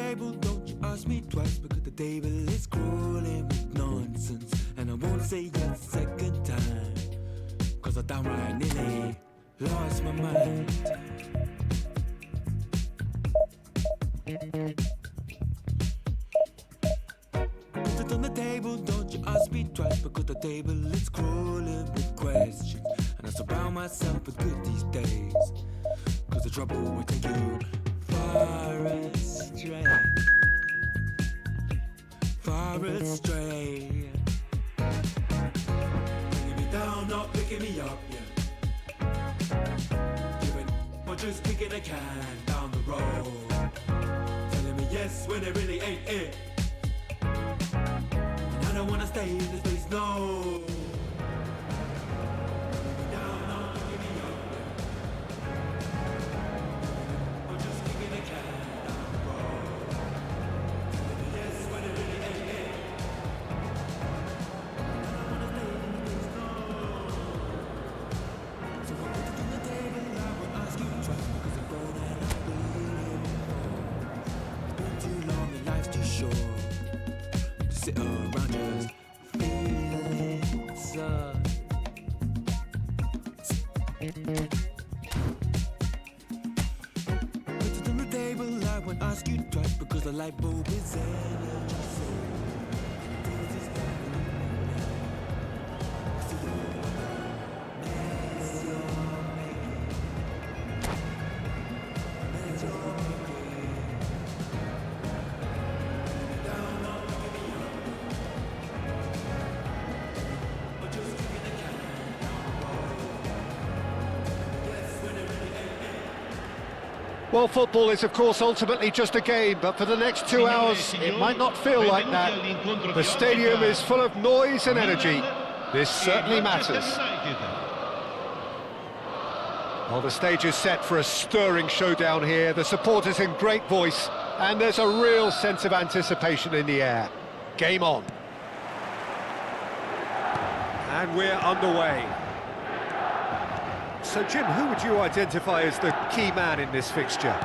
table, don't you ask me twice, because the table is crawling with nonsense, and I won't say yes second time, cause I downright nearly lost my mind. Put it on the table, don't you ask me twice, because the table is crawling with questions, and I surround myself with good these days, cause the trouble will take you far astray, far astray. Bringing me down, not picking me up, yeah. Giving or just kicking a can down the road, telling me yes when it really ain't it. And I don't wanna stay in this place, no. The light bulb is energy. Well, football is, of course, ultimately just a game, but for the next 2 hours, it might not feel like that. The stadium is full of noise and energy. This certainly matters. Well, the stage is set for a stirring showdown here. The supporters in great voice, and there's a real sense of anticipation in the air. Game on. And we're underway. So, Jim, who would you identify as the key man in this fixture?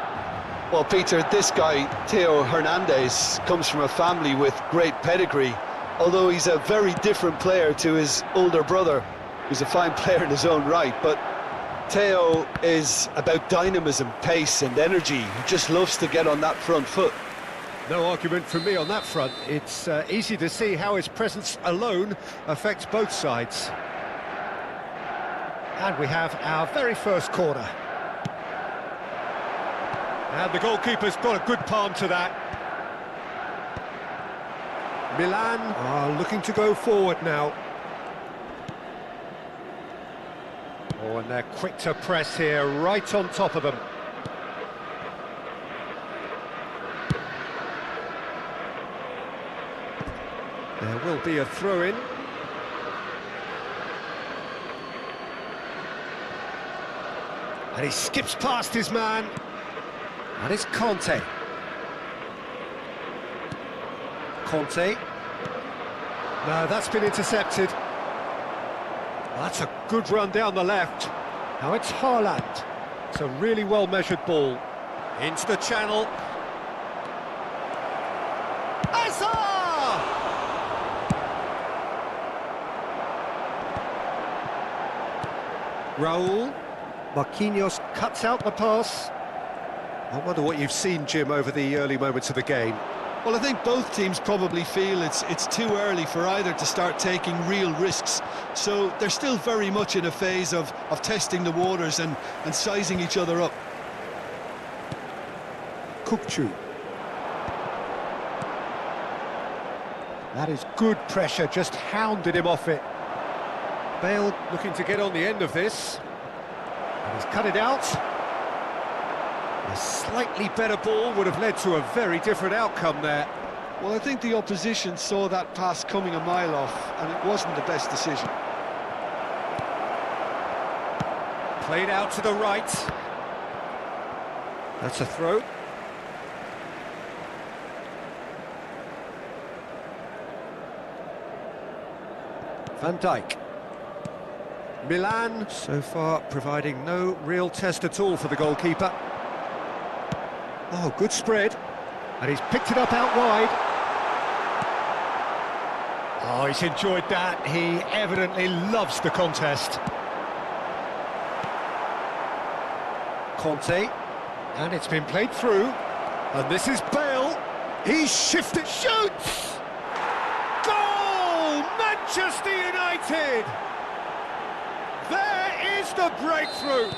Well, Peter, this guy, Theo Hernandez, comes from a family with great pedigree, although he's a very different player to his older brother, who's a fine player in his own right. But Theo is about dynamism, pace and energy. He just loves to get on that front foot. No argument from me on that front. It's easy to see how his presence alone affects both sides. And we have our very first corner. And the goalkeeper's got a good palm to that. Milan are looking to go forward now. Oh, and they're quick to press here, right on top of them. There will be a throw-in. And he skips past his man. And it's Conte. Conte. No, that's been intercepted. That's a good run down the left. Now it's Haaland. It's a really well-measured ball. Into the channel. Hazard! Raul. Marquinhos cuts out the pass. I wonder what you've seen, Jim, over the early moments of the game. Well, I think both teams probably feel it's too early for either to start taking real risks. So they're still very much in a phase of testing the waters and sizing each other up. Kukçu. That is good pressure, just hounded him off it. Bale looking to get on the end of this. And he's cut it out. A slightly better ball would have led to a very different outcome there. Well, I think the opposition saw that pass coming a mile off, and it wasn't the best decision. Played out to the right. That's a throw. Van Dijk. Milan, so far, providing no real test at all for the goalkeeper. Oh, good spread. And he's picked it up out wide. Oh, he's enjoyed that. He evidently loves the contest. Conte, and it's been played through. And this is Bale. He's shifted, shoots! Goal! Manchester United! There is the breakthrough.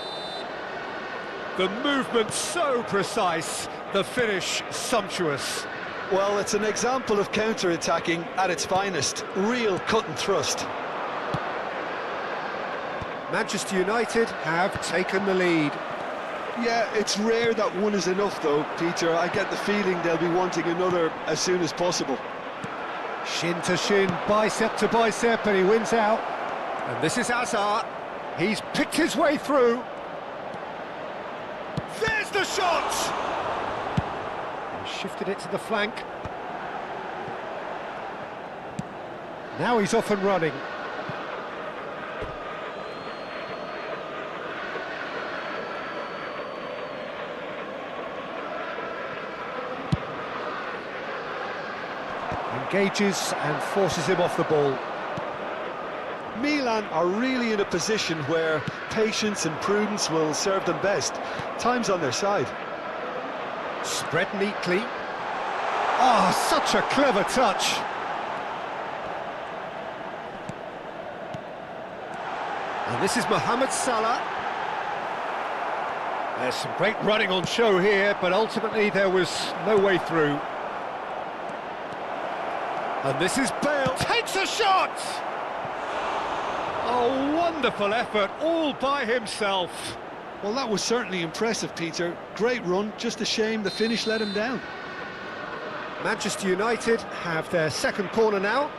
The movement so precise, the finish sumptuous. Well, it's an example of counter-attacking at its finest. Real cut and thrust. Manchester United have taken the lead. Yeah, it's rare that one is enough though, Peter. I get the feeling they'll be wanting another as soon as possible. Shin to shin, bicep to bicep, and he wins out. And this is Hazard. He's picked his way through. There's the shot! He shifted it to the flank. Now he's off and running. Engages and forces him off the ball. Milan are really in a position where patience and prudence will serve them best. Time's on their side. Spread neatly. Oh, such a clever touch. And this is Mohamed Salah. There's some great running on show here, but ultimately there was no way through. And this is Bale, takes a shot! Oh, wonderful effort, all by himself. Well, that was certainly impressive, Peter. Great run, just a shame the finish let him down. Manchester United have their second corner now.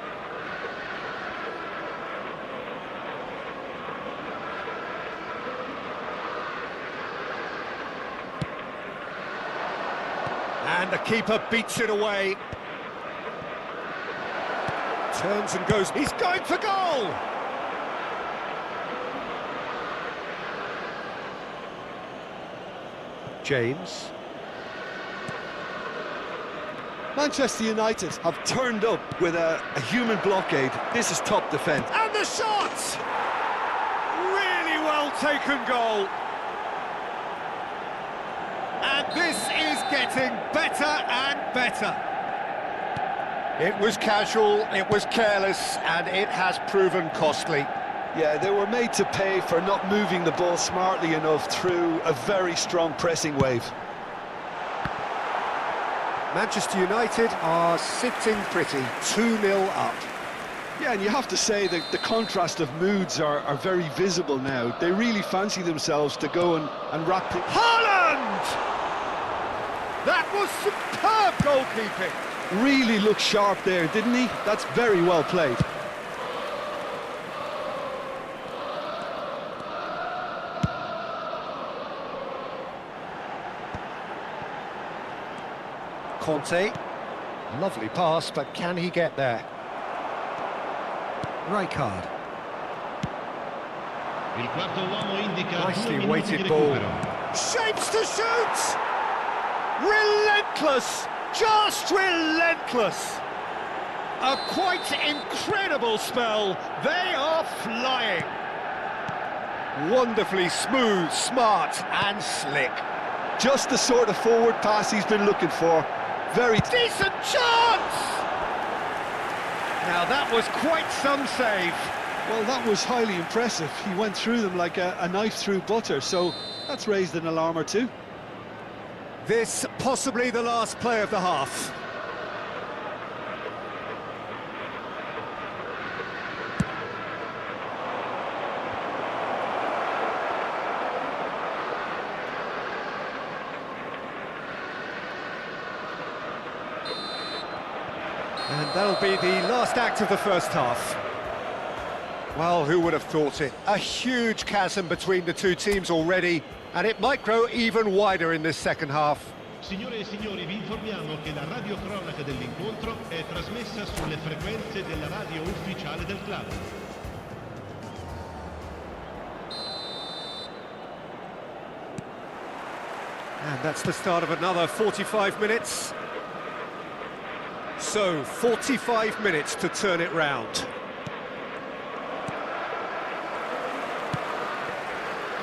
And the keeper beats it away. Turns and goes, he's going for goal! James. Manchester United have turned up with a human blockade. This is top defence. And the shot! Really well taken goal. And this is getting better and better. It was casual, it was careless, and it has proven costly. Yeah, they were made to pay for not moving the ball smartly enough through a very strong pressing wave. Manchester United are sitting pretty, 2-0 up. Yeah, and you have to say that the contrast of moods are very visible now. They really fancy themselves to go and wrap it. Haaland! That was superb goalkeeping. Really looked sharp there, didn't he? That's very well played. Conte, lovely pass, but can he get there? Rijkaard. Il quarto uomo indica 2 Nicely minuti weighted di ball. recupero. Shapes to shoot! Relentless! Just relentless! A quite incredible spell. They are flying. Wonderfully smooth, smart and slick. Just the sort of forward pass he's been looking for. Very Decent chance! Now that was quite some save. well, that was highly impressive. He went through them like a knife through butter, so that's raised an alarm or two. This possibly the last play of the half. And that'll be the last act of the first half. Well, who would have thought it? A huge chasm between the two teams already, and it might grow even wider in this second half. Signore e signori, vi informiamo che la radiocronaca dell'incontro è trasmessa sulle frequenze della radio ufficiale del club. And that's the start of another 45 minutes. so, 45 minutes to turn it round.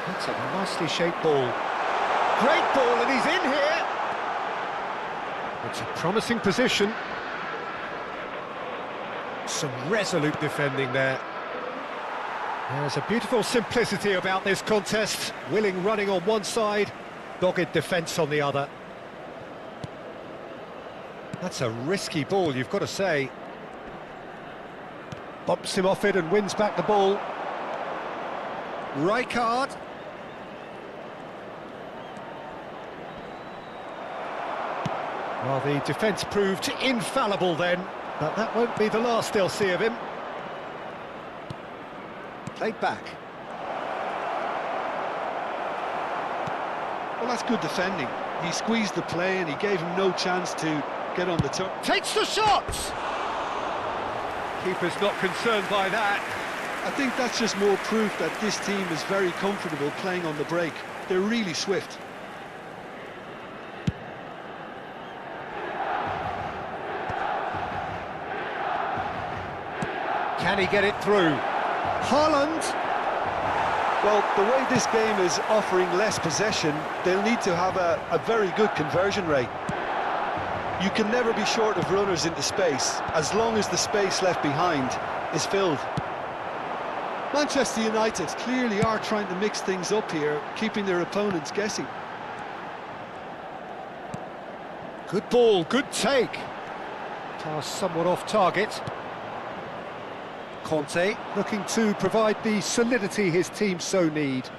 That's a nicely shaped ball. Great ball, and he's in here! It's a promising position. Some resolute defending there. There's a beautiful simplicity about this contest. Willing running on one side, dogged defence on the other. That's a risky ball, you've got to say. Bumps him off it and wins back the ball. Rijkaard. Well, the defence proved infallible then, but that won't be the last they'll see of him. Played back. Well, that's good defending. He squeezed the play and he gave him no chance to get on the turn. Takes the shot! Keeper's not concerned by that. I think that's just more proof that this team is very comfortable playing on the break. They're really swift. Can he get it through? Haaland! Well, the way this game is offering less possession, they'll need to have a very good conversion rate. You can never be short of runners into space, as long as the space left behind is filled. Manchester United clearly are trying to mix things up here, keeping their opponents guessing. Good ball, good take. Pass somewhat off target. Conte looking to provide the solidity his team so need.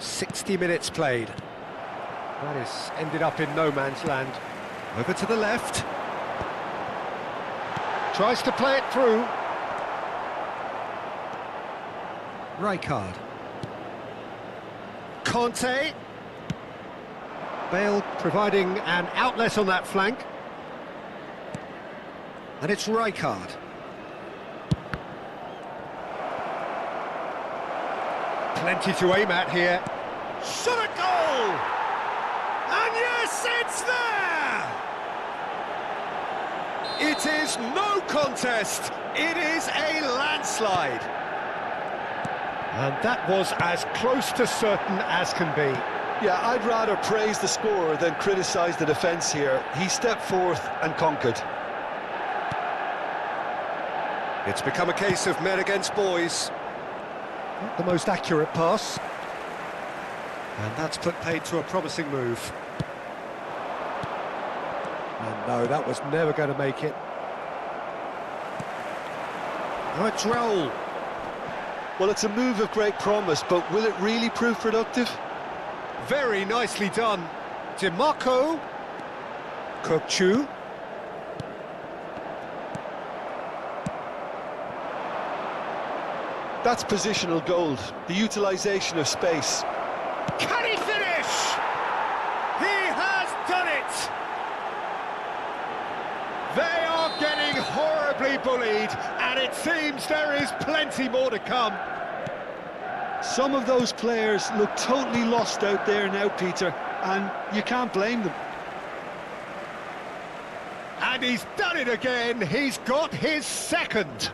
60 minutes played. That is ended up in no man's land. Over to the left. Tries to play it through. Rijkaard. Conte. Bale providing an outlet on that flank. And it's Rijkaard. Plenty to aim at here. Shot a goal! And yes, it's there! It is no contest. It is a landslide. And that was as close to certain as can be. Yeah, I'd rather praise the scorer than criticise the defence here. He stepped forth and conquered. It's become a case of men against boys. Not the most accurate pass. And that's put paid to a promising move. And no, that was never going to make it. Oh, it's Raul. Well, it's a move of great promise, but will it really prove productive? Very nicely done. DiMarco. Kokchu. That's positional gold, the utilisation of space. Can he finish? He has done it! They are getting horribly bullied, and it seems there is plenty more to come. Some of those players look totally lost out there now, Peter, and you can't blame them. And he's done it again. He's got his second.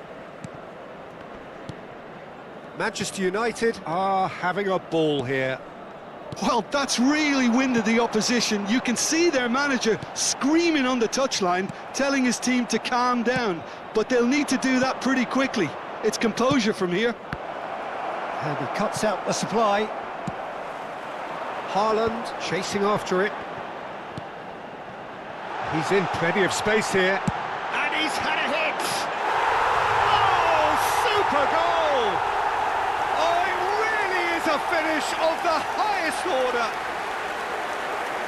Manchester United are having a ball here. Well, that's really winded the opposition. You can see their manager screaming on the touchline, telling his team to calm down. But they'll need to do that pretty quickly. It's composure from here. And he cuts out the supply. Haaland chasing after it. He's in plenty of space here. And he's had a hit! Oh, super goal! Oh, it really is a finish of the highest order.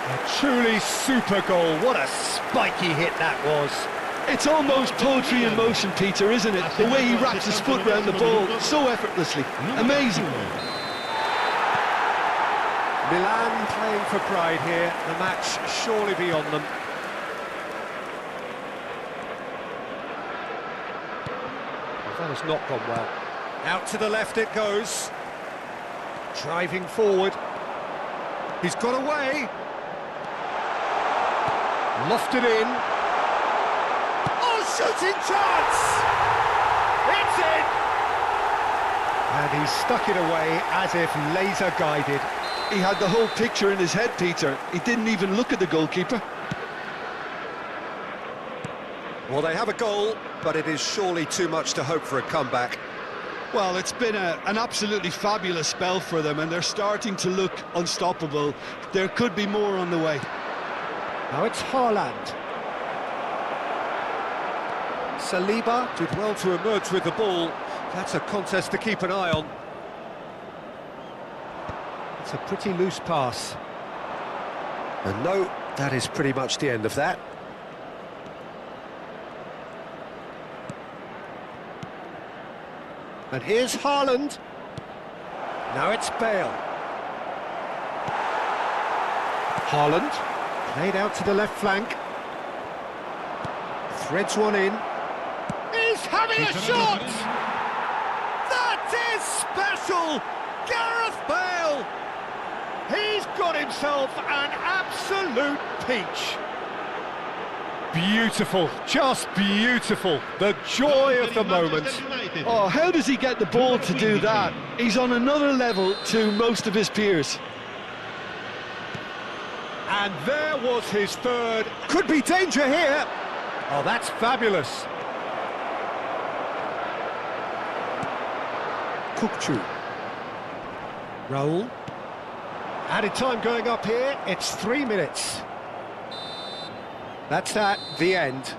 A truly super goal. What a spiky hit that was. It's almost poetry in motion, Peter, isn't it? The way he wraps his foot round the ball so effortlessly. Amazing. Milan playing for pride here. The match surely beyond them. Well, that has not gone well. Out to the left it goes. Driving forward. He's got away. Lofted in. shooting chance! It's in! And he's stuck it away as if laser-guided. He had the whole picture in his head, Peter. He didn't even look at the goalkeeper. Well, they have a goal, but it is surely too much to hope for a comeback. Well, it's been an absolutely fabulous spell for them, and they're starting to look unstoppable. There could be more on the way. Now it's Haaland. Saliba did well to emerge with the ball. That's a contest to keep an eye on. It's a pretty loose pass. And no, that is pretty much the end of that. And here's Haaland. Now it's Bale. Haaland, played out to the left flank. Threads one in. He's having a shot! That is special! Gareth Bale! He's got himself an absolute peach. Beautiful, just beautiful. The joy of the moment. Oh, how does he get the ball to do that? He's on another level to most of his peers. And there was his third. Could be danger here. Oh, that's fabulous. Kukçu. Raul. Added time going up here. It's 3 minutes. That's the end.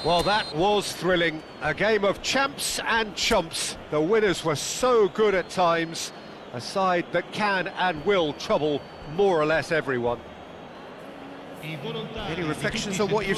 Well, that was thrilling. A game of champs and chumps. The winners were so good at times. A side that can and will trouble more or less everyone. Any reflections on what you've